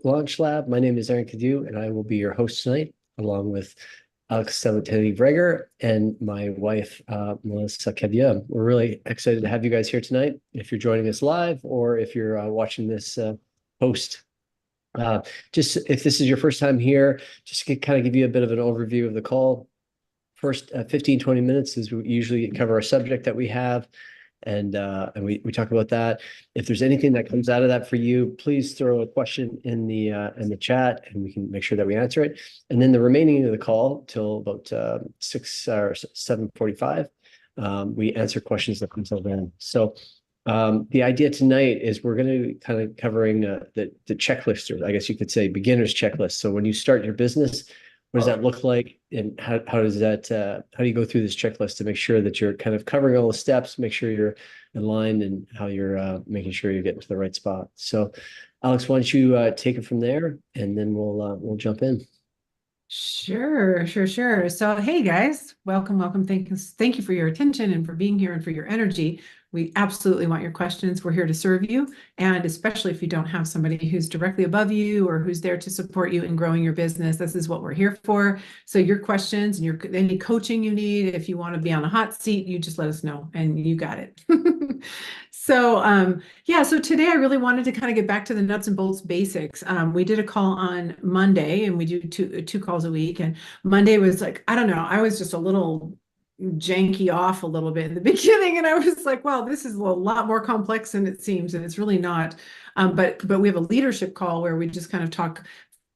Launch Lab. My name is Aaron Cadu, and I will be your host tonight, along with X39 and my wife, Melissa Kevia. We're really excited to have you guys here tonight. If you're joining us live or if you're watching this post, just if this is your first time here, just to kind of give you a bit of an overview of the call. First 15, 20 minutes is we usually cover a subject that we have, and we talk about that. If there's anything that comes out of that for you, please throw a question in the chat, and we can make sure that we answer it. And then the remaining of the call till about 6 or 7:45, we answer questions that come till then. So the idea tonight is we're going to kind of covering the checklist, or I guess you could say beginner's checklist. So when you start your business, what does that look like, and how does that how do you go through this checklist to make sure that you're kind of covering all the steps, make sure you're in line, and how you're making sure you're getting to the right spot. So, Alex, why don't you take it from there, and then we'll jump in. Sure. So, hey guys, welcome. Thank you for your attention and for being here and for your energy. We absolutely want your questions. We're here to serve you. And especially if you don't have somebody who's directly above you or who's there to support you in growing your business, this is what we're here for. So your questions and any coaching you need, if you want to be on a hot seat, you just let us know and you got it. So today I really wanted to kind of get back to the nuts and bolts basics. We did a call on Monday, and we do two calls a week. And Monday was like, I don't know, I was just a little janky off a little bit in the beginning, and I was like, wow, this is a lot more complex than it seems, and it's really not. But we have a leadership call where we just kind of talk.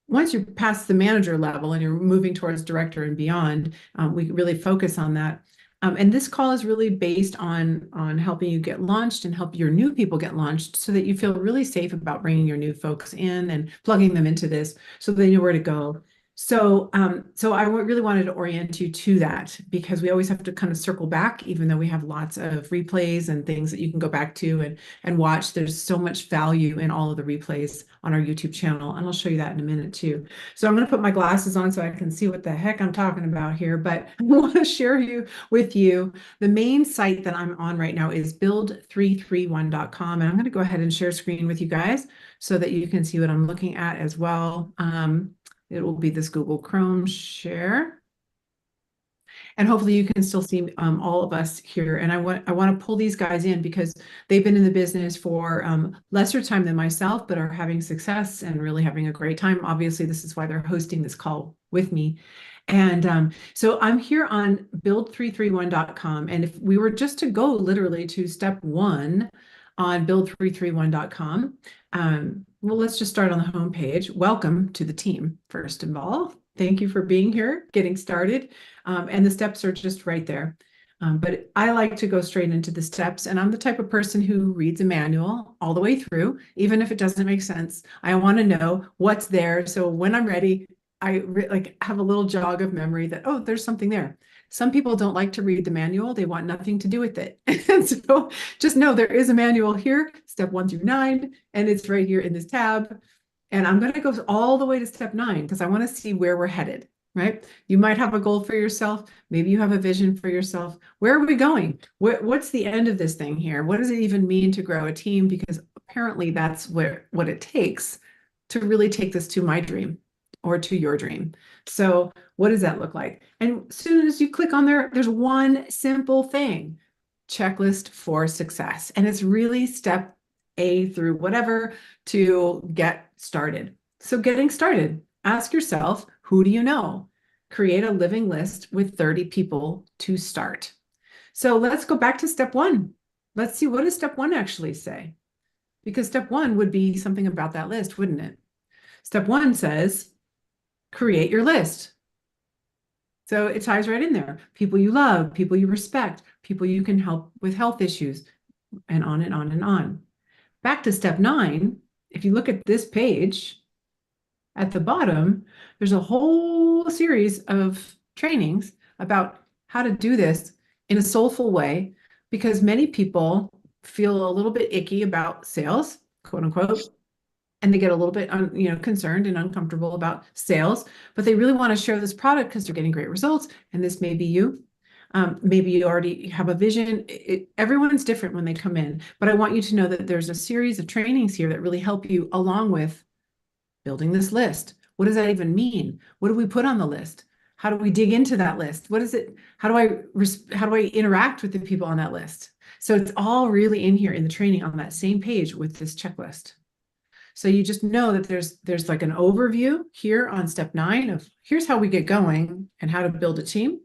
Once you pass the manager level and you're moving towards director and beyond, we really focus on that. And this call is really based on helping you get launched and help your new people get launched so that you feel really safe about bringing your new folks in and plugging them into this so they know where to go. So I really wanted to orient you to that, because we always have to kind of circle back, even though we have lots of replays and things that you can go back to and watch. There's so much value in all of the replays on our YouTube channel, and I'll show you that in a minute too. So I'm going to put my glasses on so I can see what the heck I'm talking about here, but I want to share with you the main site that I'm on right now is build331.com, and I'm going to go ahead and share screen with you guys so that you can see what I'm looking at as well. It will be this Google Chrome share. And hopefully you can still see all of us here. And I want to pull these guys in because they've been in the business for lesser time than myself, but are having success and really having a great time. Obviously, this is why they're hosting this call with me. And so I'm here on build331.com. And if we were just to go literally to step one on build331.com, well, let's just start on the homepage. Welcome to the team, first of all. Thank you for being here, getting started. And the steps are just right there. But I like to go straight into the steps, and I'm the type of person who reads a manual all the way through, even if it doesn't make sense. I want to know what's there. So when I'm ready, I have a little jog of memory that, oh, there's something there. Some people don't like to read the manual. They want nothing to do with it. And so just know there is a manual here, step 1 through 9, and it's right here in this tab. And I'm going to go all the way to step 9 because I want to see where we're headed, right? You might have a goal for yourself. Maybe you have a vision for yourself. Where are we going? What's the end of this thing here? What does it even mean to grow a team? Because apparently that's what it takes to really take this to my dream or to your dream. So what does that look like? And as soon as you click on there, there's one simple thing: checklist for success. And it's really step A through whatever to get started. So getting started, ask yourself, who do you know? Create a living list with 30 people to start. So let's go back to step 1. Let's see, what does step 1 actually say? Because step 1 would be something about that list, wouldn't it? Step 1 says, create your list. So it ties right in there. People you love, people you respect, people you can help with health issues, and on and on and on. Back to step 9, if you look at this page, at the bottom, there's a whole series of trainings about how to do this in a soulful way, because many people feel a little bit icky about sales, quote unquote, and they get a little bit concerned and uncomfortable about sales, but they really want to share this product because they're getting great results. And this may be you. Maybe you already have a vision. Everyone's different when they come in, but I want you to know that there's a series of trainings here that really help you, along with building this list. What does that even mean? What do we put on the list? How do we dig into that list? What is it? How do I interact with the people on that list? So it's all really in here in the training on that same page with this checklist. So you just know that there's like an overview here on step 9 of here's how we get going and how to build a team.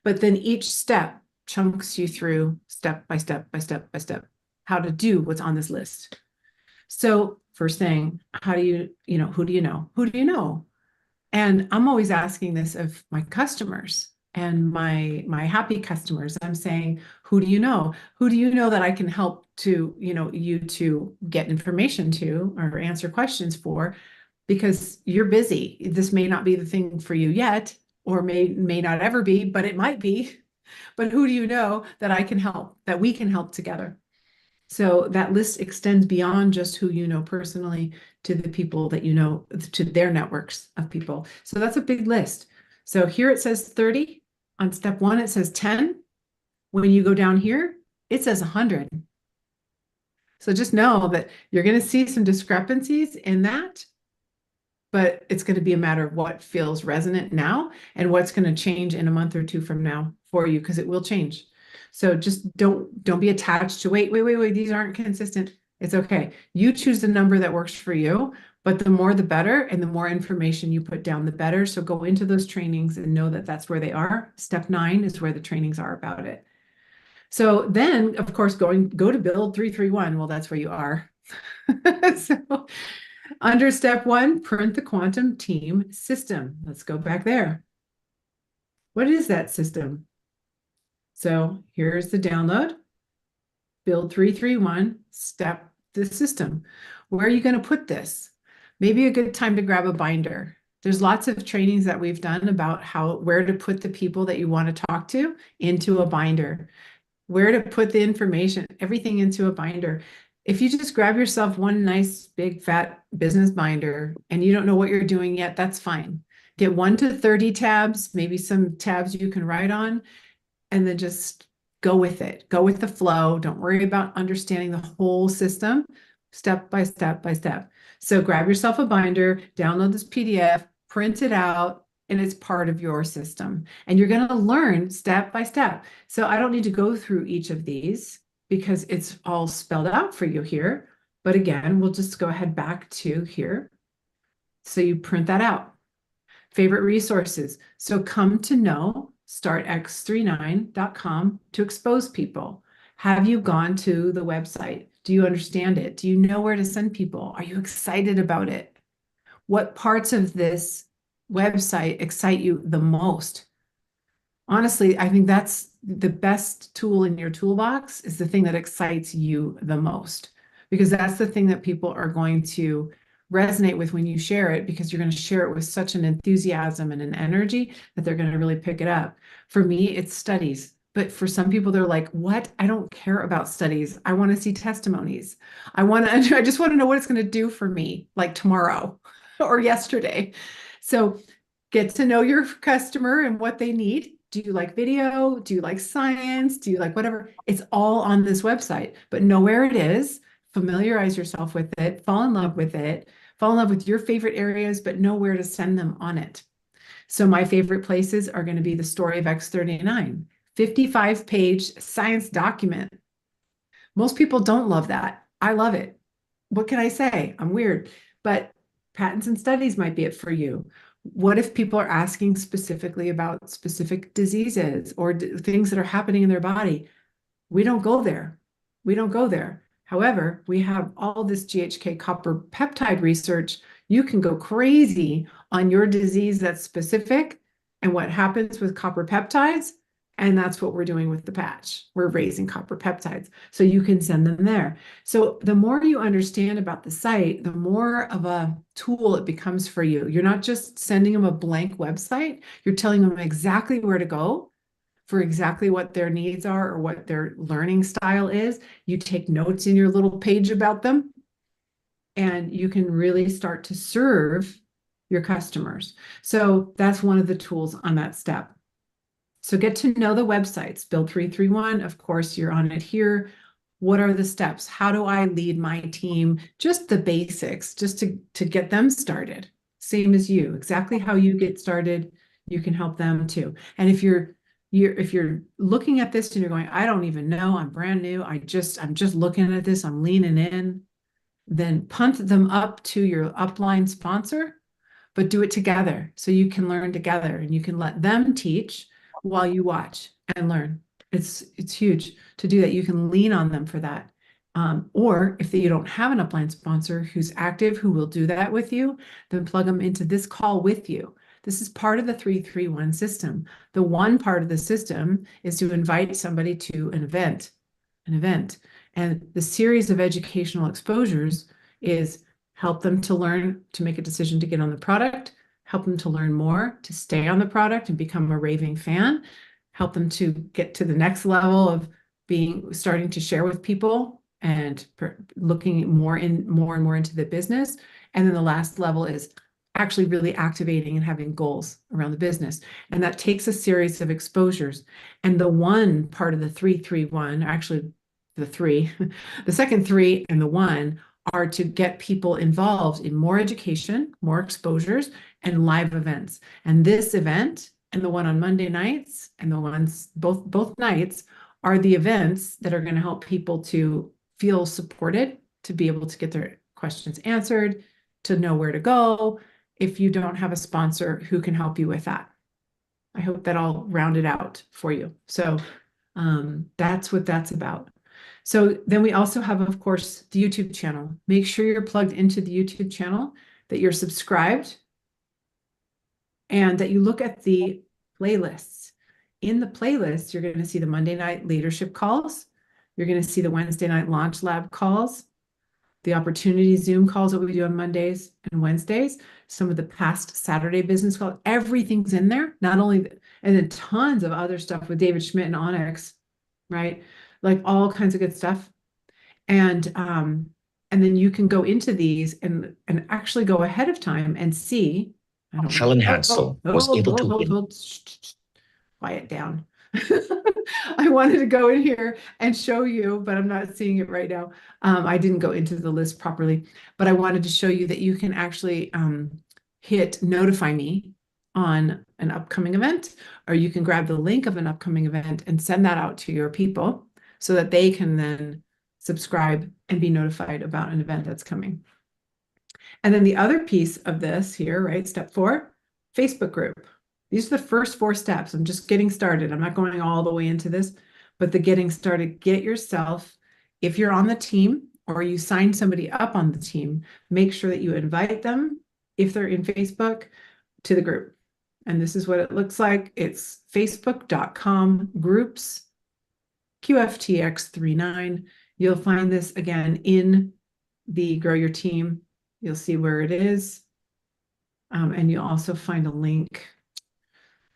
But then each step chunks you through step by step by step by step how to do what's on this list. So first thing, how do you know, who do you know? Who do you know? And I'm always asking this of my customers and my happy customers. I'm saying, who do you know? Who do you know that I can help to, you to get information to or answer questions for? Because you're busy. This may not be the thing for you yet, or may not ever be, but it might be. But who do you know that I can help, that we can help together? So that list extends beyond just who you know personally to the people that you know, to their networks of people. So that's a big list. So here it says 30. On step 1, it says 10. When you go down here, it says 100. So just know that you're going to see some discrepancies in that, but it's going to be a matter of what feels resonant now and what's going to change in a month or 2 from now for you, because it will change. So just don't be attached to wait, these aren't consistent. It's okay. You choose the number that works for you, but the more the better, and the more information you put down, the better. So go into those trainings and know that that's where they are. Step 9 is where the trainings are about it. So then, of course, go to build 331. Well, that's where you are. So under step 1, print the quantum team system. Let's go back there. What is that system? So here's the download, build 331, step the system. Where are you going to put this? Maybe a good time to grab a binder. There's lots of trainings that we've done about where to put the people that you want to talk to into a binder, where to put the information, everything into a binder. If you just grab yourself one nice big fat business binder and you don't know what you're doing yet, that's fine. Get 1 to 30 tabs, maybe some tabs you can write on, and then just go with it. Go with the flow. Don't worry about understanding the whole system, step by step by step. So grab yourself a binder, download this PDF, print it out, and it's part of your system. And you're going to learn step by step. So I don't need to go through each of these because it's all spelled out for you here. But again, we'll just go ahead back to here. So you print that out. Favorite resources. So come to know startx39.com to expose people. Have you gone to the website? Do you understand it? Do you know where to send people? Are you excited about it? What parts of this website excite you the most? Honestly, I think that's the best tool in your toolbox, is the thing that excites you the most, because that's the thing that people are going to resonate with when you share it, because you're going to share it with such an enthusiasm and an energy that they're going to really pick it up. For me, it's studies. But for some people, they're like, what? I don't care about studies. I want to see testimonies. I just want to know what it's going to do for me, like tomorrow or yesterday. So get to know your customer and what they need. Do you like video? Do you like science? Do you like whatever? It's all on this website, but know where it is. Familiarize yourself with it. Fall in love with it. Fall in love with your favorite areas, but know where to send them on it. So my favorite places are going to be the story of X39, 55-page science document. Most people don't love that. I love it. What can I say? I'm weird, but patents and studies might be it for you. What if people are asking specifically about specific diseases or things that are happening in their body? We don't go there. We don't go there. However, we have all this GHK copper peptide research. You can go crazy on your disease that's specific and what happens with copper peptides. And that's what we're doing with the patch. We're raising copper peptides. So you can send them there. So the more you understand about the site, the more of a tool it becomes for you. You're not just sending them a blank website. You're telling them exactly where to go for exactly what their needs are or what their learning style is. You take notes in your little page about them, and you can really start to serve your customers. So that's one of the tools on that step. So get to know the websites. Build 331, of course, you're on it here. What are the steps? How do I lead my team? Just the basics, just to get them started. Same as you, exactly how you get started, you can help them too. And if you're looking at this and you're going, I don't even know, I'm brand new, I'm just looking at this, I'm leaning in, then punt them up to your upline sponsor, but do it together so you can learn together and you can let them teach while you watch and learn. It's huge to do that. You can lean on them for that. Or if you don't have an upline sponsor who's active, who will do that with you, then plug them into this call with you. This is part of the 331 system. The one part of the system is to invite somebody to an event. And the series of educational exposures is help them to learn to make a decision to get on the product, help them to learn more, to stay on the product and become a raving fan, help them to get to the next level of starting to share with people and looking more and more into the business. And then the last level is actually really activating and having goals around the business. And that takes a series of exposures. And the one part of the 331, actually the three, the second three and the one are to get people involved in more education, more exposures, and live events. And this event and the one on Monday nights and the ones both nights are the events that are going to help people to feel supported, to be able to get their questions answered, to know where to go if you don't have a sponsor who can help you with that. I hope that all rounded out for you. So that's what that's about. So then we also have, of course, the YouTube channel. Make sure you're plugged into the YouTube channel, that you're subscribed, and that you look at the playlists. In the playlists, you're going to see the Monday night leadership calls. You're going to see the Wednesday night launch lab calls, the opportunity Zoom calls that we do on Mondays and Wednesdays, some of the past Saturday business calls, everything's in there, not only, and then tons of other stuff with David Schmidt and Onyx, right? Like all kinds of good stuff. And then you can go into these and actually go ahead of time and see. Helen Hansel was able to win. Quiet down. I wanted to go in here and show you, but I'm not seeing it right now. I didn't go into the list properly, but I wanted to show you that you can actually hit notify me on an upcoming event, or you can grab the link of an upcoming event and send that out to your people so that they can then subscribe and be notified about an event that's coming. And then the other piece of this here, right, step 4, Facebook group. These are the first 4 steps. I'm just getting started. I'm not going all the way into this, but the getting started, get yourself, if you're on the team or you sign somebody up on the team, make sure that you invite them, if they're in Facebook, to the group. And this is what it looks like. It's facebook.com groups, QFTX39. You'll find this again in the Grow Your Team. You'll see where it is. And you'll also find a link.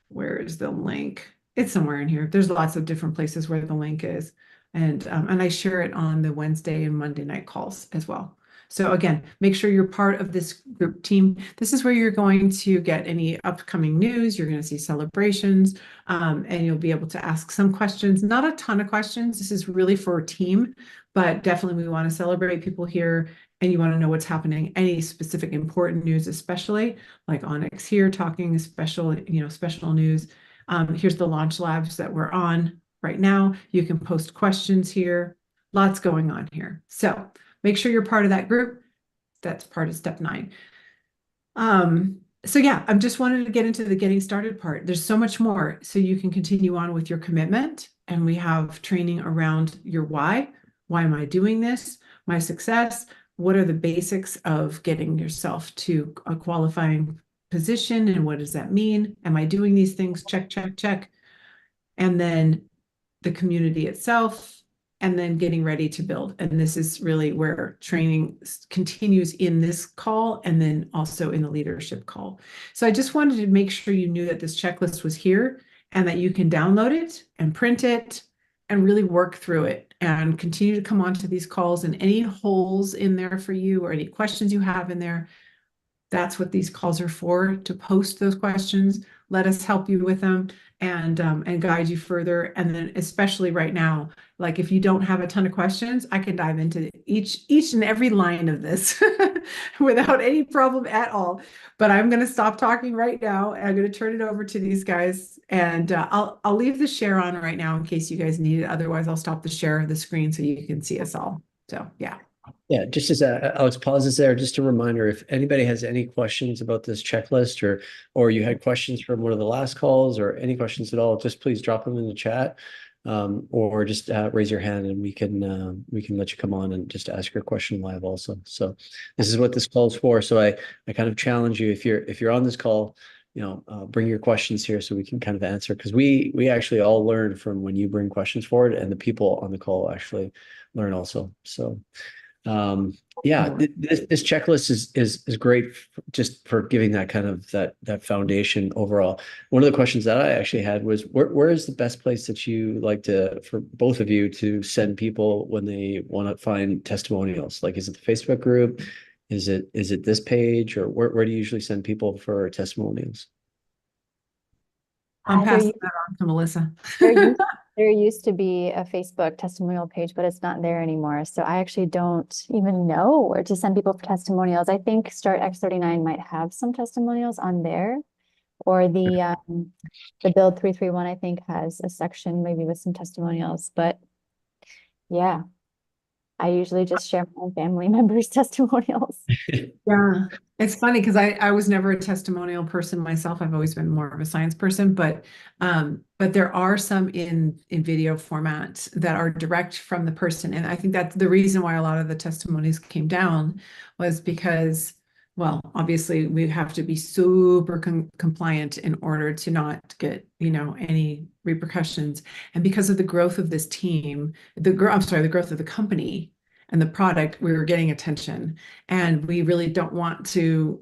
Where is the link? It's somewhere in here. There's lots of different places where the link is. And I share it on the Wednesday and Monday night calls as well. So again, make sure you're part of this group team. This is where you're going to get any upcoming news. You're going to see celebrations, and you'll be able to ask some questions. Not a ton of questions. This is really for a team, but definitely we want to celebrate people here, and you want to know what's happening. Any specific important news, especially like Onyx here talking special news. Here's the launch labs that we're on right now. You can post questions here. Lots going on here. So make sure you're part of that group. That's part of step 9. So yeah, I just wanted to get into the getting started part. There's so much more, so you can continue on with your commitment. And we have training around your why. Why am I doing this? My success. What are the basics of getting yourself to a qualifying position, and what does that mean? Am I doing these things? Check, check, check. And then the community itself, and then getting ready to build. And this is really where training continues in this call, and then also in the leadership call. So I just wanted to make sure you knew that this checklist was here, and that you can download it and print it and really work through it and continue to come onto these calls, and any holes in there for you or any questions you have in there, That's what these calls are for, to post those questions. Let us help you with them and guide you further. And then especially right now, like if you don't have a ton of questions, I can dive into each and every line of this without any problem at all. But I'm going to stop talking right now. I'm going to turn it over to these guys, and I'll leave the share on right now in case you guys need it. Otherwise, I'll stop the share of the screen so you can see us all. So yeah. Yeah, just as Alex pauses there, just a reminder, if anybody has any questions about this checklist, or you had questions from one of the last calls, or any questions at all, just please drop them in the chat, or just raise your hand and we can let you come on and just ask your question live also. So this is what this call is for. So I kind of challenge you, if you're on this call, bring your questions here so we can kind of answer, because we actually all learn from when you bring questions forward, and the people on the call actually learn also. So yeah, this checklist is great just for giving that kind of that foundation overall. One of the questions that I actually had was, where is the best place that you like for both of you to send people when they want to find testimonials? Like, is it the Facebook group? Is it this page, or where do you usually send people for testimonials? I'm passing that on to Melissa. There used to be a Facebook testimonial page, but it's not there anymore. So I actually don't even know where to send people for testimonials. I think Start X39 might have some testimonials on there, or the Build 331, I think, has a section maybe with some testimonials. But yeah, I usually just share my own family members' testimonials. Yeah, it's funny because I was never a testimonial person myself. I've always been more of a science person, but there are some in video format that are direct from the person. And I think that's the reason why a lot of the testimonies came down, was because, well, obviously we have to be super compliant in order to not get, any repercussions. And because of the growth of this team, the growth of the company and the product, we were getting attention, and we really don't want to,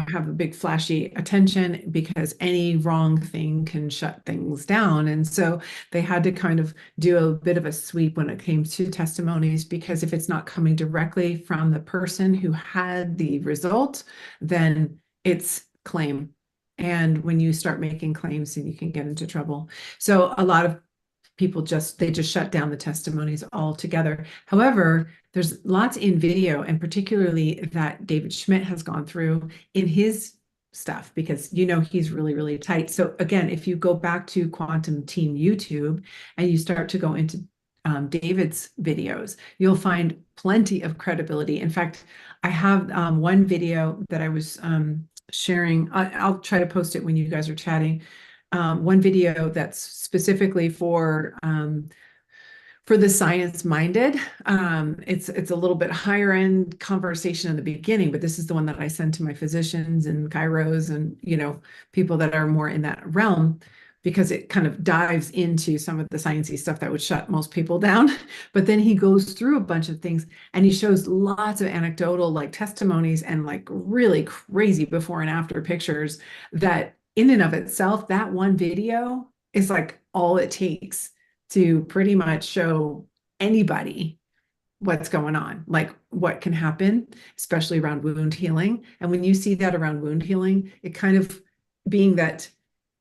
have a big flashy attention, because any wrong thing can shut things down. And so they had to kind of do a bit of a sweep when it came to testimonies, because if it's not coming directly from the person who had the result, then it's claim. And when you start making claims, then you can get into trouble. So a lot of people just shut down the testimonies altogether. However, there's lots in video, and particularly that David Schmidt has gone through in his stuff, because he's really, really tight. So again, if you go back to Quantum Team YouTube and you start to go into David's videos, you'll find plenty of credibility. In fact, I have one video that I was sharing. I'll try to post it when you guys are chatting. One video that's specifically for the science-minded. It's a little bit higher end conversation in the beginning, but this is the one that I send to my physicians and chiros and people that are more in that realm, because it kind of dives into some of the sciencey stuff that would shut most people down. But then he goes through a bunch of things, and he shows lots of anecdotal like testimonies and like really crazy before and after pictures that in and of itself, that one video is like all it takes to pretty much show anybody what's going on, like what can happen, especially around wound healing. And when you see that around wound healing, it kind of being that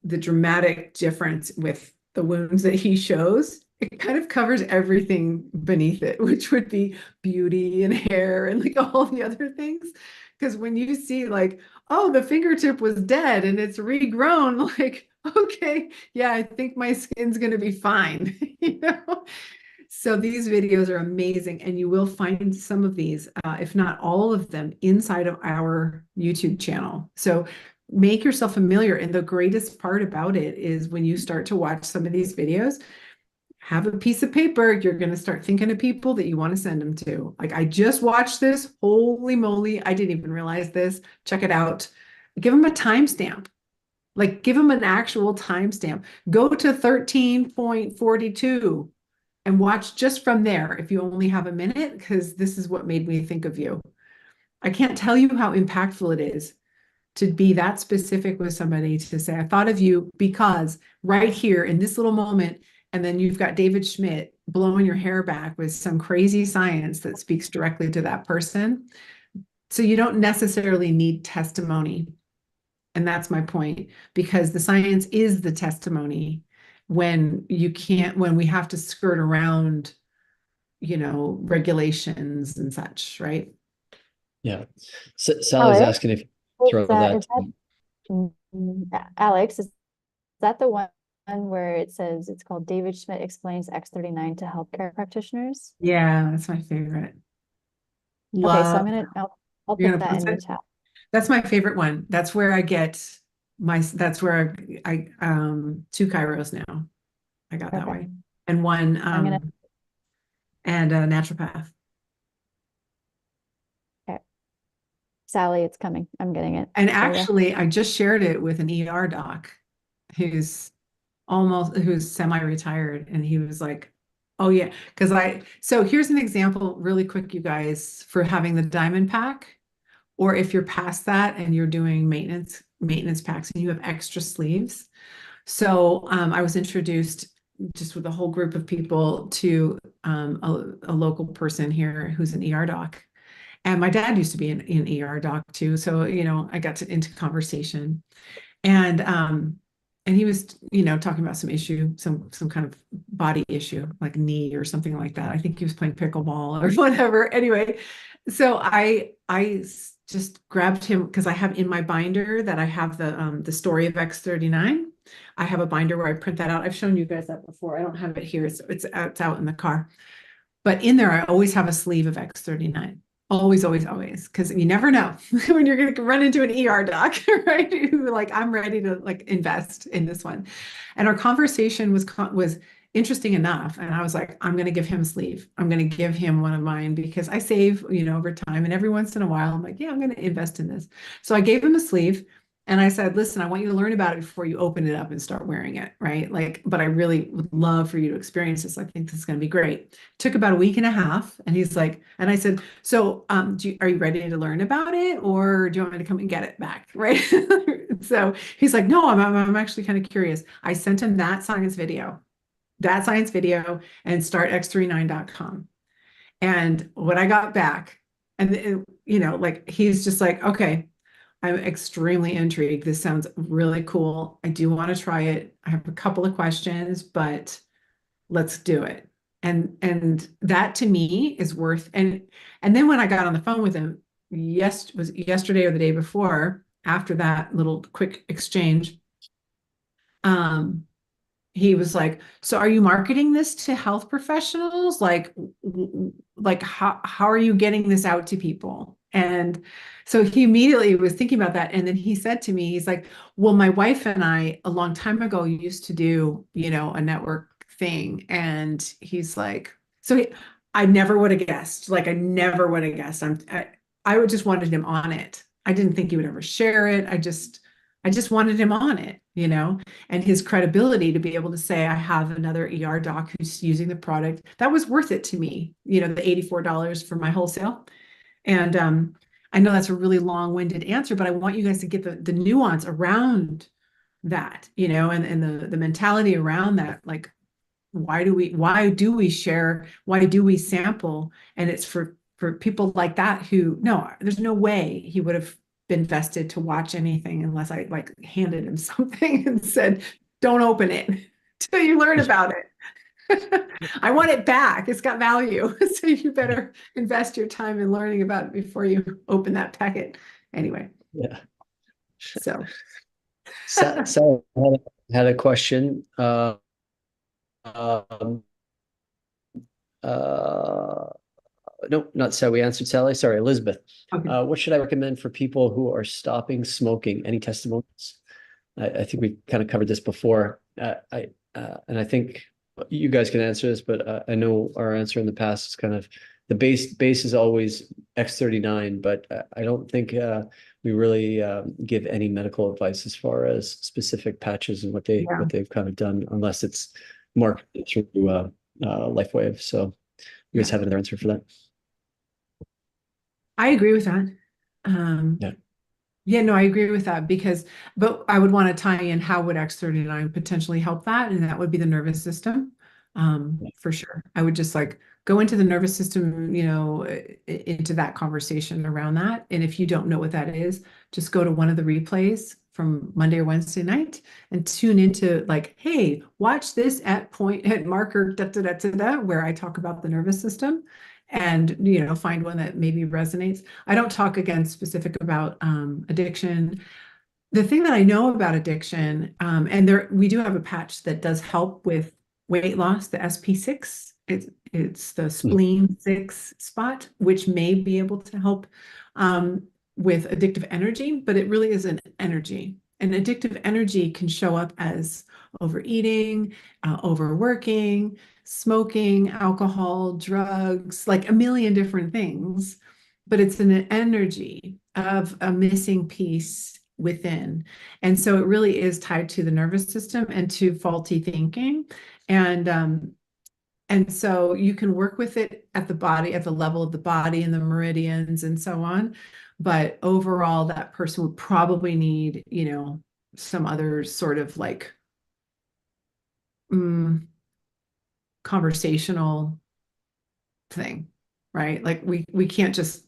the dramatic difference with the wounds that he shows, it kind of covers everything beneath it, which would be beauty and hair and like all the other things. Because when you see like, oh, the fingertip was dead and it's regrown, like, okay, yeah, I think my skin's going to be fine, So these videos are amazing, and you will find some of these, if not all of them, inside of our YouTube channel. So make yourself familiar. And the greatest part about it is when you start to watch some of these videos, have a piece of paper. You're going to start thinking of people that you want to send them to. Like, I just watched this. Holy moly, I didn't even realize this. Check it out. Give them a timestamp. Like, give them an actual timestamp. Go to 13.42 and watch just from there if you only have a minute, because this is what made me think of you. I can't tell you how impactful it is to be that specific with somebody, to say, I thought of you because right here in this little moment, and then you've got David Schmidt blowing your hair back with some crazy science that speaks directly to that person. So you don't necessarily need testimony. And that's my point, because the science is the testimony when we have to skirt around, regulations and such, right? Yeah. Sally's Alex, asking if you throw that. Alex, is that the one where it says it's called David Schmidt Explains X39 to Healthcare Practitioners? Yeah, that's my favorite. Okay, so I'll You're put gonna that in the post it? chat. That's my favorite one. That's where I get that's where I 2 chiros now. I got that way. And one and a naturopath. Okay. Sally, it's coming. I'm getting it. And for you. actually, I just shared it with an ER doc who's semi-retired, and he was like, oh yeah, so here's an example really quick, you guys, for having the diamond pack, or if you're past that and you're doing maintenance packs and you have extra sleeves. So I was introduced just with a whole group of people to a local person here who's an ER doc. And my dad used to be an ER doc too. So, I got into conversation, and he was, talking about some issue, some kind of body issue, like knee or something like that. I think he was playing pickleball or whatever. Anyway, so I just grabbed him because I have in my binder that I have the story of X39. I have a binder where I print that out. I've shown you guys that before. I don't have it here. It's out in the car. But in there, I always have a sleeve of X39. Always, always, always, because you never know when you're going to run into an ER doc, right? Who like, I'm ready to like invest in this one. And our conversation was interesting enough. And I was like, I'm going to give him a sleeve. I'm going to give him one of mine because I save, over time. And every once in a while, I'm like, yeah, I'm going to invest in this. So I gave him a sleeve. And I said, listen, I want you to learn about it before you open it up and start wearing it, right? Like, but I really would love for you to experience this. I think this is going to be great. Took about a week and a half. And he's like, and I said, so are you ready to learn about it, or do you want me to come and get it back? Right. So he's like, no, I'm actually kind of curious. I sent him that science video and startx39.com. And when I got back, and like, he's just like, okay, I'm extremely intrigued. This sounds really cool. I do want to try it. I have a couple of questions, but let's do it. And that to me is worth, and then when I got on the phone with him, was yesterday or the day before, after that little quick exchange, he was like, so are you marketing this to health professionals? Like how are you getting this out to people? And so he immediately was thinking about that. And then he said to me, he's like, well, my wife and I a long time ago used to do, a network thing. And he's like, I never would have guessed. Like, I never would have guessed. I would just wanted him on it. I didn't think he would ever share it. I just wanted him on it, and his credibility to be able to say, I have another ER doc who's using the product. That was worth it to me, the $84 for my wholesale. And I know that's a really long-winded answer, but I want you guys to get the nuance around that, and the mentality around that. Like, why do we share? Why do we sample? And it's for people like that who, no, there's no way he would have been vested to watch anything unless I like handed him something and said, don't open it till you learn about it. I want it back. It's got value. So you better invest your time in learning about it before you open that packet. Anyway. Yeah. So Sal had a question. No, not so. We answered Sally. Sorry, Elizabeth. okay. What should I recommend for people who are stopping smoking? Any testimonials? I think we kind of covered this before. And I think you guys can answer this, but I know our answer in the past is kind of the base is always X39, but I don't think we really give any medical advice as far as specific patches and what they've kind of done, unless it's marketed through LifeWave. So you guys have another answer for that? I agree with that. Yeah, no, I agree with that but I would want to tie in how would X39 potentially help that, and that would be the nervous system. for sure. I would just like go into the nervous system, into that conversation around that. And if you don't know what that is, just go to one of the replays from Monday or Wednesday night and tune into like, hey, watch this at marker da, da, da, da, da, where I talk about the nervous system and find one that maybe resonates. I don't talk again specific about addiction. The thing that I know about addiction, and we do have a patch that does help with weight loss, the SP6. It's the spleen 6 spot, which may be able to help with addictive energy, but it really is an energy. And addictive energy can show up as overeating, overworking, smoking, alcohol, drugs, like a million different things. But it's an energy of a missing piece within. And so it really is tied to the nervous system and to faulty thinking. And so you can work with it at the body, at the level of the body and the meridians and so on. But overall, that person would probably need, some other sort of like conversational thing, right? Like we can't just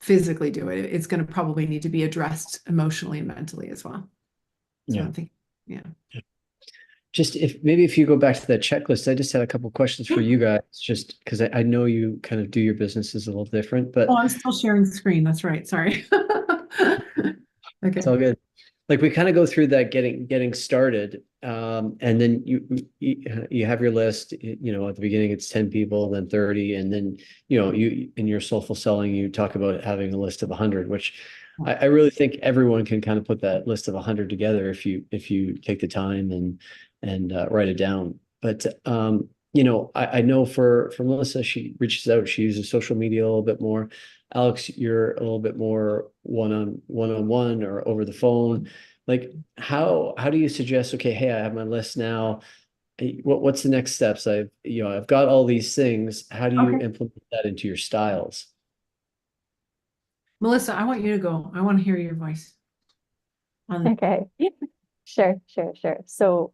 physically do it. It's going to probably need to be addressed emotionally and mentally as well. So I think, yeah. Just if you go back to that checklist, I just had a couple questions for you guys, just because I know you kind of do your businesses a little different, but I'm still sharing the screen. That's right. Sorry. Okay. It's all good. Like we kind of go through that getting started, and then you have your list. At the beginning it's 10 people, then 30, and then you in your soulful selling you talk about having a list of 100, which I really think everyone can kind of put that list of 100 together if you take the time and write it down. But I know for Melissa, she reaches out, she uses social media a little bit more. Alex, you're a little bit more one-on-one or over the phone. Like how do you suggest, okay, hey, I have my list now. What's the next steps? I've got all these things. How do you implement that into your styles? Melissa, I want you to go. I want to hear your voice. Okay. Sure. So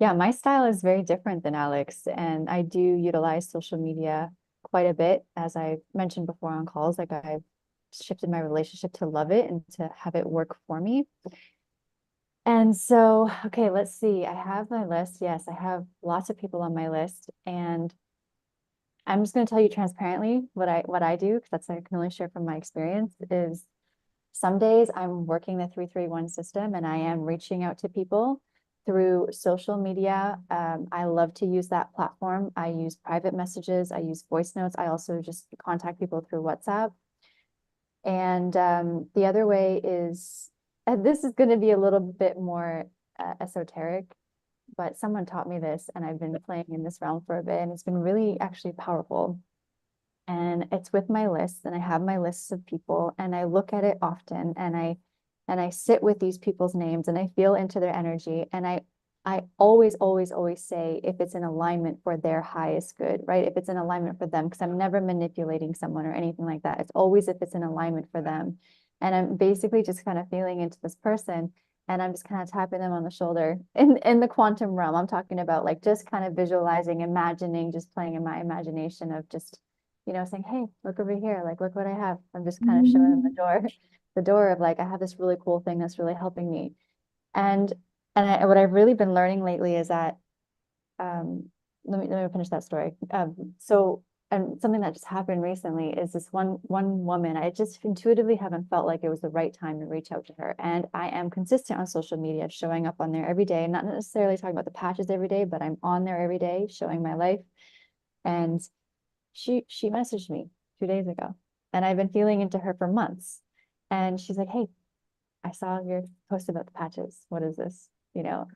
yeah, my style is very different than Alex, and I do utilize social media quite a bit. As I mentioned before on calls, like I've shifted my relationship to love it and to have it work for me. And so, okay, let's see. I have my list. Yes, I have lots of people on my list, and I'm just going to tell you transparently what I do, because that's I can only share from my experience. Is some days I'm working the 331 system and I am reaching out to people through social media. I love to use that platform. I use private messages. I use voice notes. I also just contact people through WhatsApp. And the other way is, this is going to be a little bit more esoteric, but someone taught me this and I've been playing in this realm for a bit, and it's been really actually powerful. And it's with my list, and I have my lists of people, and I look at it often, and I sit with these people's names and I feel into their energy. And I always say if it's in alignment for their highest good, right? If it's in alignment for them, because I'm never manipulating someone or anything like that. It's always if it's in alignment for them. And I'm basically just kind of feeling into this person, and I'm just kind of tapping them on the shoulder in the quantum realm. I'm talking about like just kind of visualizing, imagining, just playing in my imagination of just, saying, hey, look over here, like, look what I have. I'm just kind of showing them the door of like, I have this really cool thing that's really helping me. And what I've really been learning lately is that, let me finish that story. And something that just happened recently is this one woman, I just intuitively haven't felt like it was the right time to reach out to her. And I am consistent on social media, showing up on there every day, not necessarily talking about the patches every day, but I'm on there every day, showing my life. And she messaged me 2 days ago, and I've been feeling into her for months. And she's like, hey, I saw your post about the patches. What is this?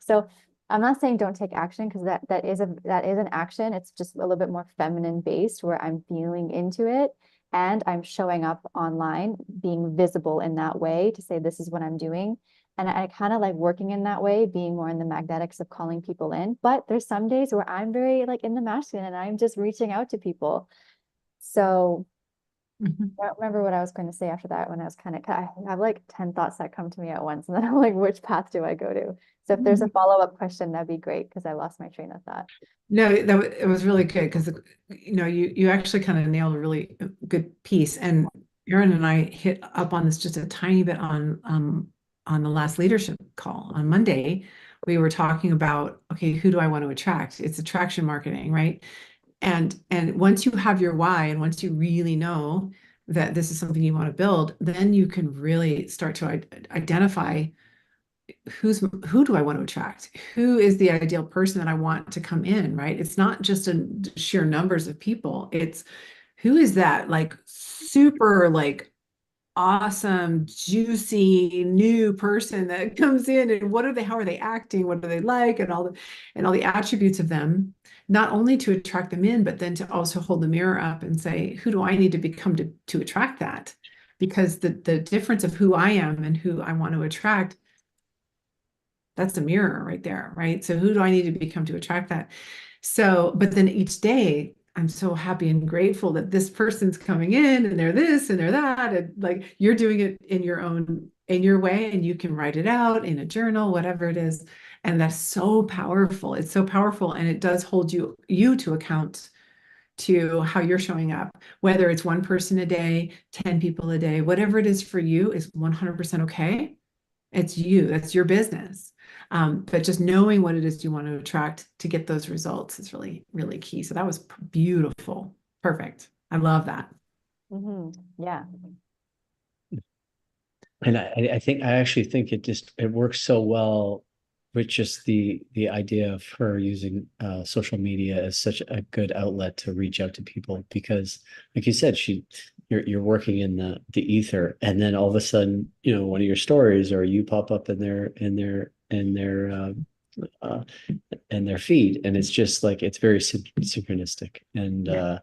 So I'm not saying don't take action, because that is an action. It's just a little bit more feminine based, where I'm feeling into it and I'm showing up online, being visible in that way to say, this is what I'm doing. And I kind of like working in that way, being more in the magnetics of calling people in. But there's some days where I'm very like in the masculine and I'm just reaching out to people. So Mhm. I don't remember what I was going to say after that when I was I have like 10 thoughts that come to me at once. And then I'm like, which path do I go to? So if there's a follow-up question, that'd be great because I lost my train of thought. No, it was really good because you actually kind of nailed a really good piece. And Erin and I hit up on this just a tiny bit on the last leadership call on Monday. We were talking about, okay, who do I want to attract? It's attraction marketing, right? And once you have your why, and once you really know that this is something you want to build, then you can really start to identify who do I want to attract? Who is the ideal person that I want to come in, right? It's not just a sheer numbers of people. It's who is that like super like awesome, juicy new person that comes in, and what are they, how are they acting? What do they like? And all the attributes of them, not only to attract them in, but then to also hold the mirror up and say, who do I need to become to attract that? Because the difference of who I am and who I want to attract, that's a mirror right there, right? So who do I need to become to attract that? So, but then each day I'm so happy and grateful that this person's coming in and they're this and they're that. And like you're doing it in your own, in your way, and you can write it out in a journal, whatever it is. And that's so powerful. It's so powerful. And it does hold you to account to how you're showing up, whether it's one person a day, 10 people a day, whatever it is for you is 100% okay. It's you, that's your business. But just knowing what it is you want to attract to get those results is really, really key. So that was beautiful. Perfect. I love that. Yeah. And I actually think it works so well with just the idea of her using social media as such a good outlet to reach out to people, because like you said, you're working in the ether, and then all of a sudden, one of your stories or you pop up in their feed, and it's just like it's very synchronistic. And Yeah.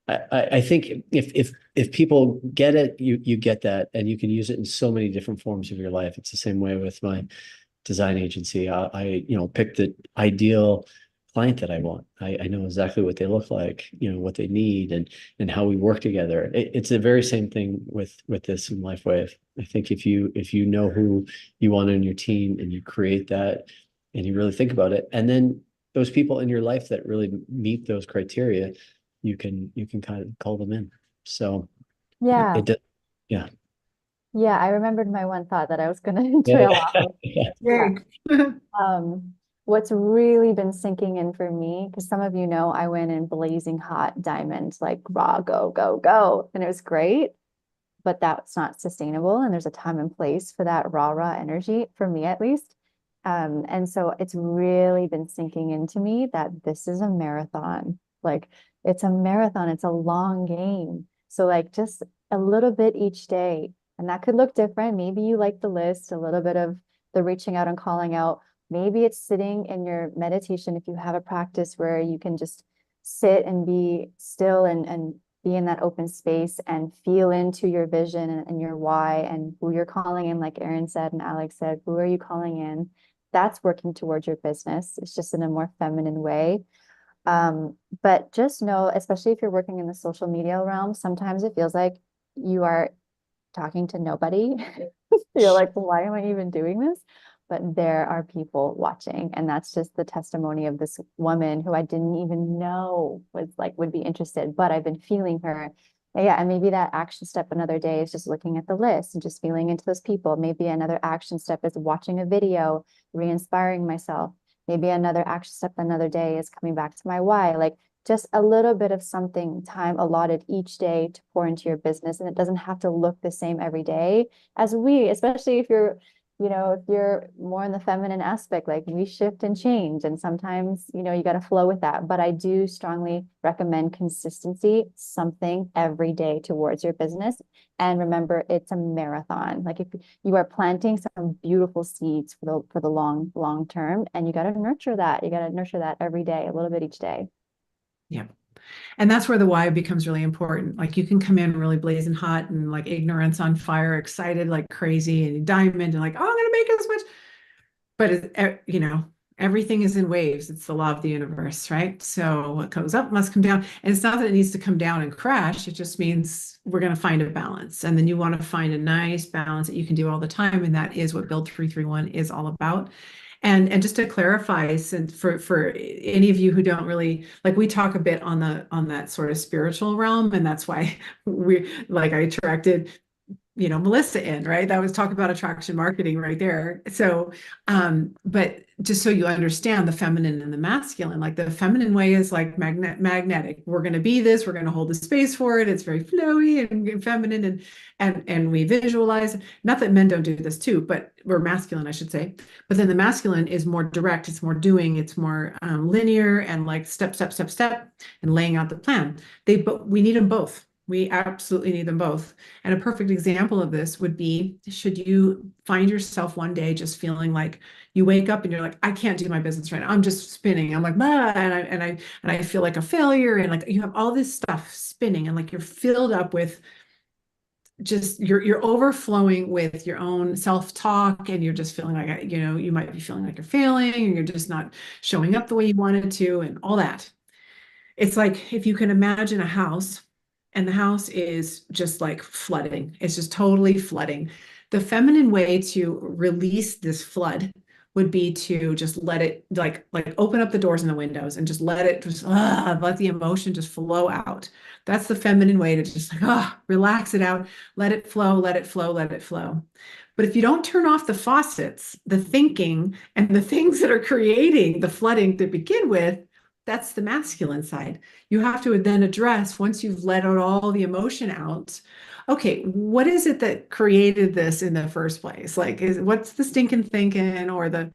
I think if people get it, you get that, and you can use it in so many different forms of your life. It's the same way with my design agency. I pick the ideal client that I want. I know exactly what they look like, what they need, and how we work together. It's the very same thing with this in LifeWave. I think if you know who you want on your team and you create that and you really think about it, and then those people in your life that really meet those criteria, you can kind of call them in. So Yeah. yeah. Yeah. I remembered my one thought that I was going to Yeah. trail off. Yeah. Yay. What's really been sinking in for me, because some of you know I went in blazing hot diamond, like raw, go, go, go. And it was great, but that's not sustainable. And there's a time and place for that raw energy, for me at least. And so it's really been sinking into me that this is a marathon. Like it's a marathon, it's a long game. So like just a little bit each day. And that could look different. Maybe you like the list, a little bit of the reaching out and calling out. Maybe it's sitting in your meditation if you have a practice where you can just sit and be still and be in that open space and feel into your vision and your why and who you're calling in, like Erin said and Alex said, who are you calling in? That's working towards your business. It's just in a more feminine way. But just know, especially if you're working in the social media realm, sometimes it feels like you are talking to nobody. You're like, why am I even doing this? But there are people watching. And that's just the testimony of this woman who I didn't even know was like, would be interested, but I've been feeling her. Yeah. And maybe that action step another day is just looking at the list and just feeling into those people. Maybe another action step is watching a video, re-inspiring myself. Maybe another action step another day is coming back to my why. Like just a little bit of something time allotted each day to pour into your business. And it doesn't have to look the same every day especially if you're, if you're more in the feminine aspect, like we shift and change. And sometimes, you got to flow with that. But I do strongly recommend consistency, something every day towards your business. And remember, it's a marathon. Like if you are planting some beautiful seeds for the long term, and you got to nurture that. You got to nurture that every day, a little bit each day. Yeah. And that's where the why becomes really important. Like you can come in really blazing hot and like ignorance on fire, excited like crazy and diamond and like, oh, I'm going to make as much. But Everything is in waves. It's the law of the universe, right? So what goes up must come down. And it's not that it needs to come down and crash. It just means we're going to find a balance. And then you want to find a nice balance that you can do all the time. And that is what Build 331 is all about. And just to clarify, since for any of you who don't really like, we talk a bit on that sort of spiritual realm, and that's why I attracted Melissa in, right? That was talk about attraction marketing right there. So, but just so you understand the feminine and the masculine, like the feminine way is like magnetic. We're going to be this, we're going to hold the space for it. It's very flowy and feminine and we visualize. Not that men don't do this too, but we're masculine, I should say. But then the masculine is more direct, it's more doing, it's more linear and like step, step, step, step, and laying out the plan. But we need them both. We absolutely need them both. And a perfect example of this would be, should you find yourself one day just feeling like you wake up and you're like, I can't do my business right now. I'm just spinning. I'm like, bah, and I feel like a failure. And like you have all this stuff spinning and like you're filled up with just you're overflowing with your own self-talk, and you're just feeling like, you might be feeling like you're failing and you're just not showing up the way you wanted to and all that. It's like if you can imagine a house and the house is just like flooding. It's just totally flooding. The feminine way to release this flood would be to just let it like open up the doors and the windows and just let the emotion just flow out. That's the feminine way to just relax it out, let it flow, let it flow, let it flow. But if you don't turn off the faucets, the thinking and the things that are creating the flooding to begin with, that's the masculine side. You have to then address, once you've let out all the emotion out, okay, what is it that created this in the first place? Like, what's the stinking thinking or the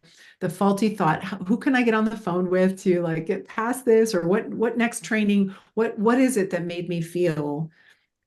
faulty thought? Who can I get on the phone with to like get past this? Or what next training? What is it that made me feel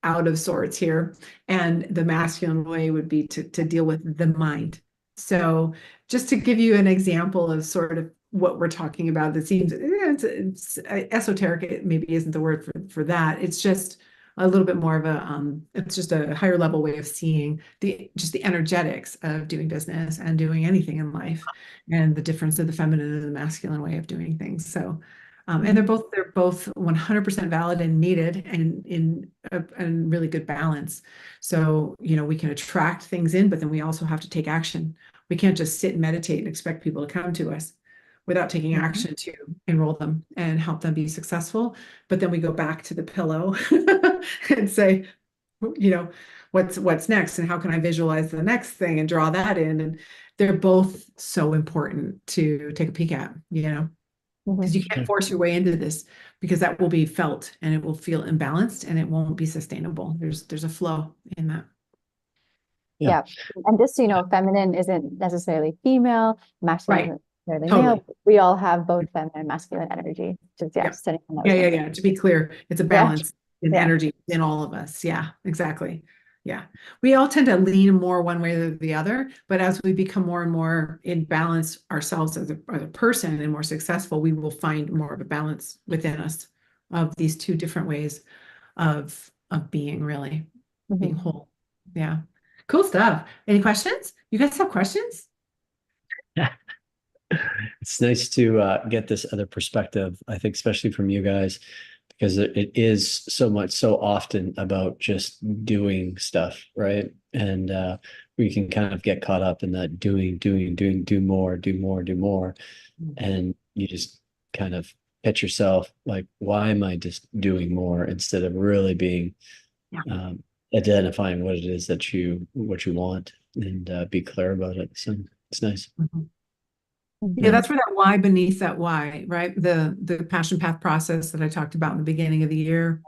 out of sorts here? And the masculine way would be to deal with the mind. So just to give you an example of sort of what we're talking about, that seems it's esoteric, it maybe isn't the word for that. It's just a little bit more of it's just a higher level way of seeing the energetics of doing business and doing anything in life, and the difference of the feminine and the masculine way of doing things. So and they're both 100% valid and needed, and in a really good balance. So, we can attract things in, but then we also have to take action. We can't just sit and meditate and expect people to come to us without taking action to enroll them and help them be successful. But then we go back to the pillow and say, what's next, and how can I visualize the next thing and draw that in? And they're both so important to take a peek at, because you can't force your way into this, because that will be felt and it will feel imbalanced and it won't be sustainable. There's a flow in that. Yeah. And just, feminine isn't necessarily female, masculine isn't necessarily male. We all have both feminine and masculine energy. Just, sitting on that. Yeah. To be clear, it's a balance in energy in all of us. Yeah, exactly. Yeah. We all tend to lean more one way or the other, but as we become more and more in balance ourselves as a person and more successful, we will find more of a balance within us of these two different ways of being, really being whole. Yeah. Cool stuff. Any questions? You guys have questions? It's nice to get this other perspective, I think, especially from you guys, because it is so often about just doing stuff, right? And we can kind of get caught up in that doing, do more. And you just kind of pitch yourself like, why am I just doing more, instead of really being identifying what it is that you want, and be clear about it. So it's nice. Yeah, that's where that why beneath that why, right? The passion path process that I talked about in the beginning of the year.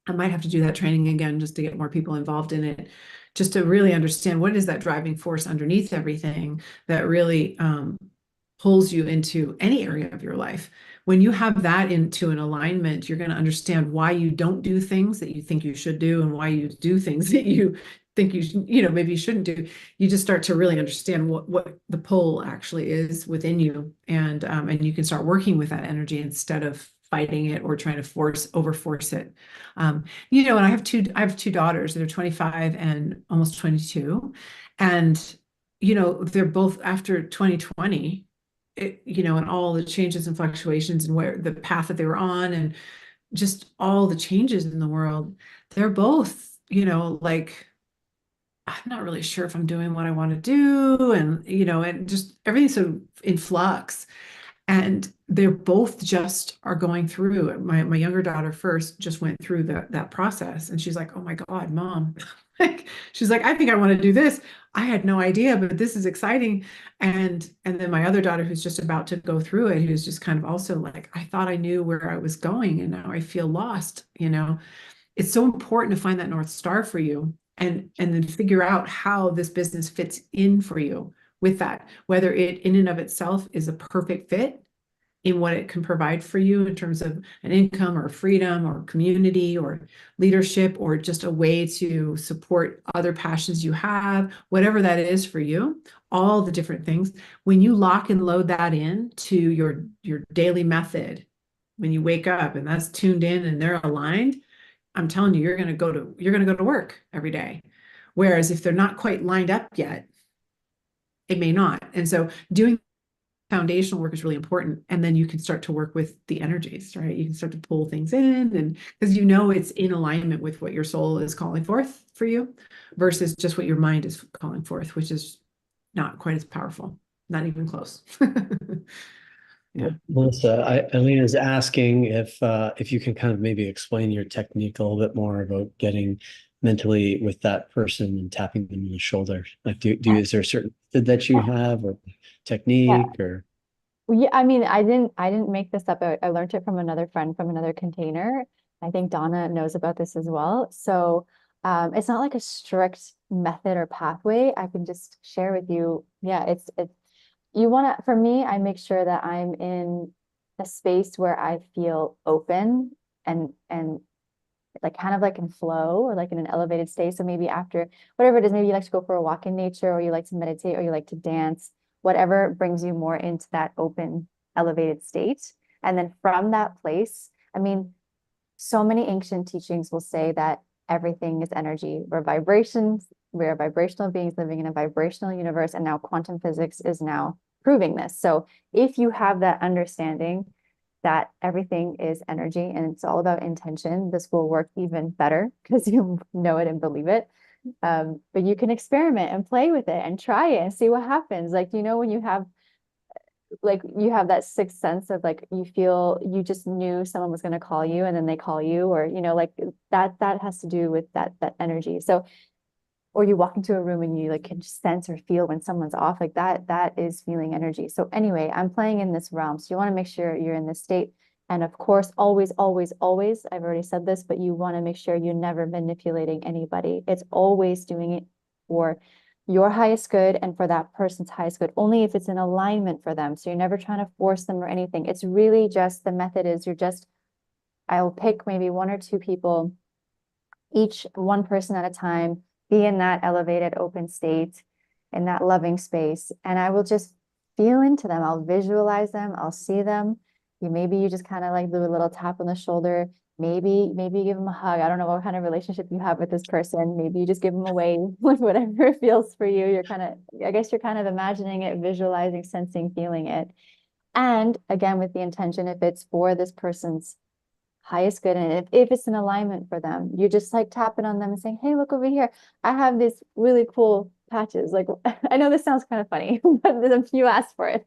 I might have to do that training again just to get more people involved in it, just to really understand what is that driving force underneath everything that really pulls you into any area of your life. When you have that into an alignment, you're going to understand why you don't do things that you think you should do, and why you do things that you think maybe you shouldn't do. You just start to really understand what the pull actually is within you, and you can start working with that energy instead of fighting it or trying to overforce it. And I have two daughters that are 25 and almost 22, and they're both, after 2020, and all the changes and fluctuations and where the path that they were on and just all the changes in the world, they're both, like, I'm not really sure if I'm doing what I want to do. And just everything's so in flux. And they're both just are going through it. My younger daughter first just went through that process. And she's like, oh my God, mom. Like, she's like, I think I want to do this. I had no idea, but this is exciting. And then my other daughter, who's just about to go through it, who's just kind of also like, I thought I knew where I was going and now I feel lost. It's so important to find that North Star for you and then figure out how this business fits in for you with that, whether it in and of itself is a perfect fit in what it can provide for you in terms of an income or freedom or community or leadership or just a way to support other passions you have, whatever that is for you, all the different things. When you lock and load that in to your daily method, when you wake up and that's tuned in and they're aligned, I'm telling you, you're going to go to work every day. Whereas if they're not quite lined up yet, it may not. And so doing foundational work is really important. And then you can start to work with the energies, right? You can start to pull things in and because it's in alignment with what your soul is calling forth for you versus just what your mind is calling forth, which is not quite as powerful, not even close. Yeah. Melissa, Eileen is asking if you can kind of maybe explain your technique a little bit more about getting mentally with that person and tapping them on the shoulder. Like, is there a certain method that you have or technique or? Well, yeah, I mean, I didn't make this up. I learned it from another friend from another container. I think Donna knows about this as well. So it's not like a strict method or pathway. I can just share with you. Yeah, it's you want to, for me, I make sure that I'm in a space where I feel open and like kind of like in flow or like in an elevated state. So maybe after whatever it is, maybe you like to go for a walk in nature or you like to meditate or you like to dance, whatever brings you more into that open, elevated state. And then from that place, I mean, so many ancient teachings will say that everything is energy. We're vibrations. We're vibrational beings living in a vibrational universe. And now quantum physics is now proving this. So if you have that understanding that everything is energy and it's all about intention, this will work even better because you know it and believe it. But you can experiment and play with it and try it and see what happens. Like, when you have that sixth sense of like you just knew someone was going to call you and then they call you, or like that has to do with that energy. So, or you walk into a room and you like can sense or feel when someone's off, like that is feeling energy. So anyway, I'm playing in this realm, so you want to make sure you're in this state. And of course, always, always, always, I've already said this, but you want to make sure you're never manipulating anybody. It's always doing it for your highest good and for that person's highest good, only if it's in alignment for them. So you're never trying to force them or anything. It's really just the method is I'll pick maybe one or two people, each one person at a time, be in that elevated open state, in that loving space. And I will just feel into them. I'll visualize them. I'll see them. Maybe you just kind of like do a little tap on the shoulder. Maybe you give them a hug. I don't know what kind of relationship you have with this person. Maybe you just give them a wave, whatever feels for you. I guess you're kind of imagining it, visualizing, sensing, feeling it. And again, with the intention, if it's for this person's highest good, and if it's an alignment for them, you're just like tapping on them and saying, hey, look over here. I have these really cool patches. Like, I know this sounds kind of funny, but you asked for it.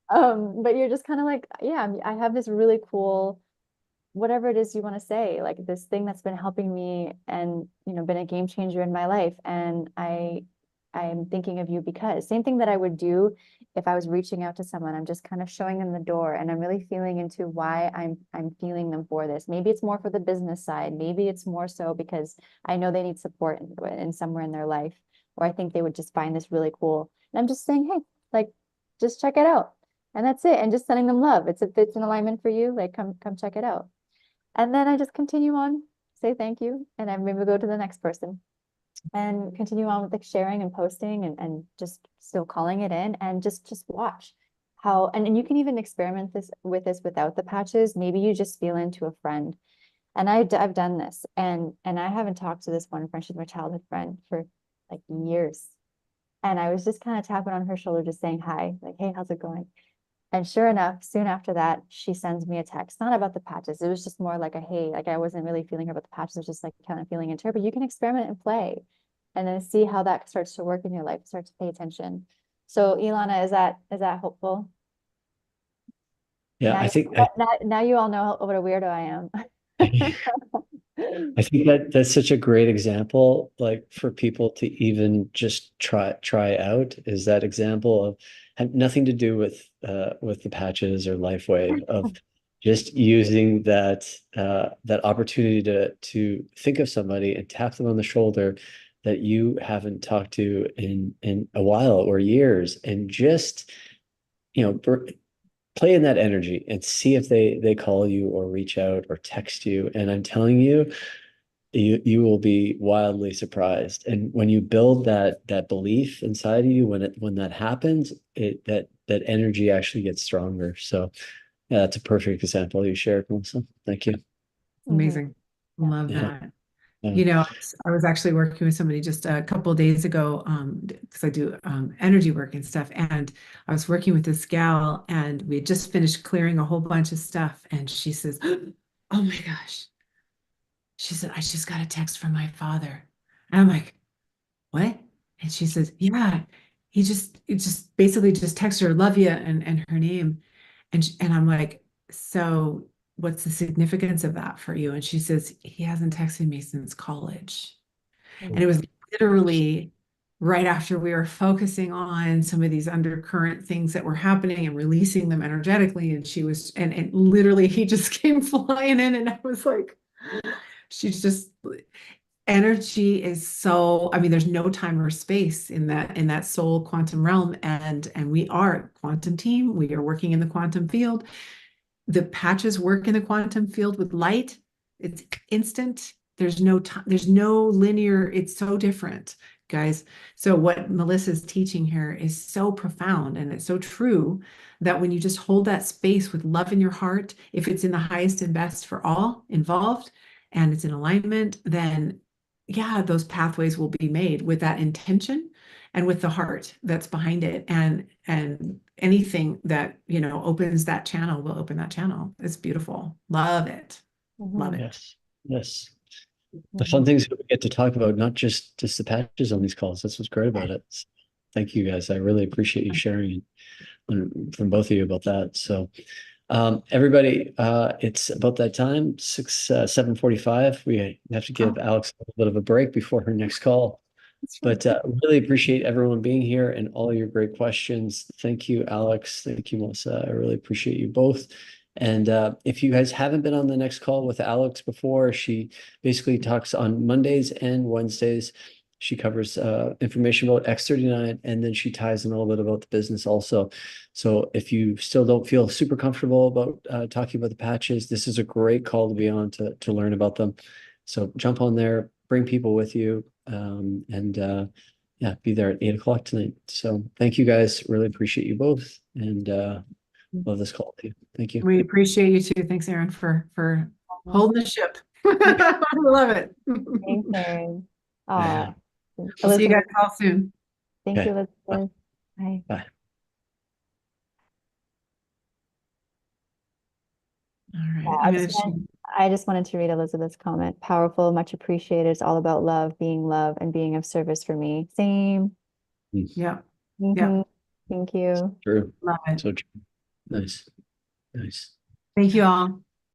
But you're just kind of like, yeah, I have this really cool, whatever it is you want to say, like this thing that's been helping me and, been a game changer in my life. And I'm thinking of you because same thing that I would do if I was reaching out to someone, I'm just kind of showing them the door and I'm really feeling into why I'm feeling them for this. Maybe it's more for the business side. Maybe it's more so because I know they need support in somewhere in their life, or I think they would just find this really cool. And I'm just saying, hey, like, just check it out. And that's it. And just sending them love. If it's an alignment for you, like come check it out. And then I just continue on, say thank you, and then maybe go to the next person and continue on with like sharing and posting and just still calling it in and just watch how, and you can even experiment with this without the patches. Maybe you just feel into a friend. And I've done this and I haven't talked to this one friend. She's my childhood friend for like years. And I was just kind of tapping on her shoulder, just saying hi, like, hey, how's it going? And sure enough, soon after that, she sends me a text, not about the patches. It was just more like a, hey, like I wasn't really feeling her about the patches. It was just like kind of feeling into her, but you can experiment and play and then see how that starts to work in your life, start to pay attention. So Ilana, is that hopeful? Yeah, Now, I think now you all know what a weirdo I am. I think that's such a great example, like for people to even just try out, is that example of had nothing to do with the patches or LifeWave, of just using that opportunity to think of somebody and tap them on the shoulder that you haven't talked to in a while or years, and just play in that energy and see if they call you or reach out or text you. And I'm telling you, you will be wildly surprised. And when you build that belief inside of you, when that happens, that energy actually gets stronger. So yeah, that's a perfect example you shared, Melissa. Thank you. Amazing. Love Yeah. that. Yeah. I was actually working with somebody just a couple of days ago, because I do energy work and stuff. And I was working with this gal, and we had just finished clearing a whole bunch of stuff. And she says, "Oh my gosh." She said, "I just got a text from my father." And I'm like, "What?" And she says, "Yeah, it just basically just texted her, 'Love you,' and her name." And I'm like, "So what's the significance of that for you?" And she says, "He hasn't texted me since college." And it was literally right after we were focusing on some of these undercurrent things that were happening and releasing them energetically. And she was, and literally he just came flying in, and I was like, she's just, energy is so, I mean, there's no time or space in that soul quantum realm. And we are a quantum team. We are working in the quantum field. The patches work in the quantum field with light. It's instant. There's no time, there's no linear, it's so different, guys. So what Melissa's teaching here is so profound, and it's so true, that when you just hold that space with love in your heart, if it's in the highest and best for all involved and it's in alignment, then yeah, those pathways will be made with that intention and with the heart that's behind it. And anything that, opens that channel will open that channel. It's beautiful. Love it. Love it. Yes. Yes. The fun things that we get to talk about, not just the patches on these calls. That's what's great about it. So thank you guys. I really appreciate you sharing from both of you about that. So everybody, it's about that time, 7:45. We have to give Alex a little bit of a break before her next call. But really appreciate everyone being here and all your great questions. Thank you, Alex. Thank you, Melissa. I really appreciate you both. And if you guys haven't been on the next call with Alex before, she basically talks on Mondays and Wednesdays. She covers information about X39, and then she ties in a little bit about the business also. So if you still don't feel super comfortable about talking about the patches, this is a great call to be on to learn about them. So jump on there, bring people with you, and yeah, be there at 8 o'clock tonight. So thank you guys. Really appreciate you both, and love this call too. Thank you. We appreciate you too. Thanks, Erin, for holding the ship. I love it. Thanks, Erin. Yeah. We'll see you guys all soon. Thank Okay. you, Elizabeth. Bye. Bye. All right. Yeah, I just wanted to read Elizabeth's comment. Powerful, much appreciated. It's all about love, and being of service for me. Same. Yeah. Mhm. Thank you. True. Love it. So true. Nice. Nice. Thank you all.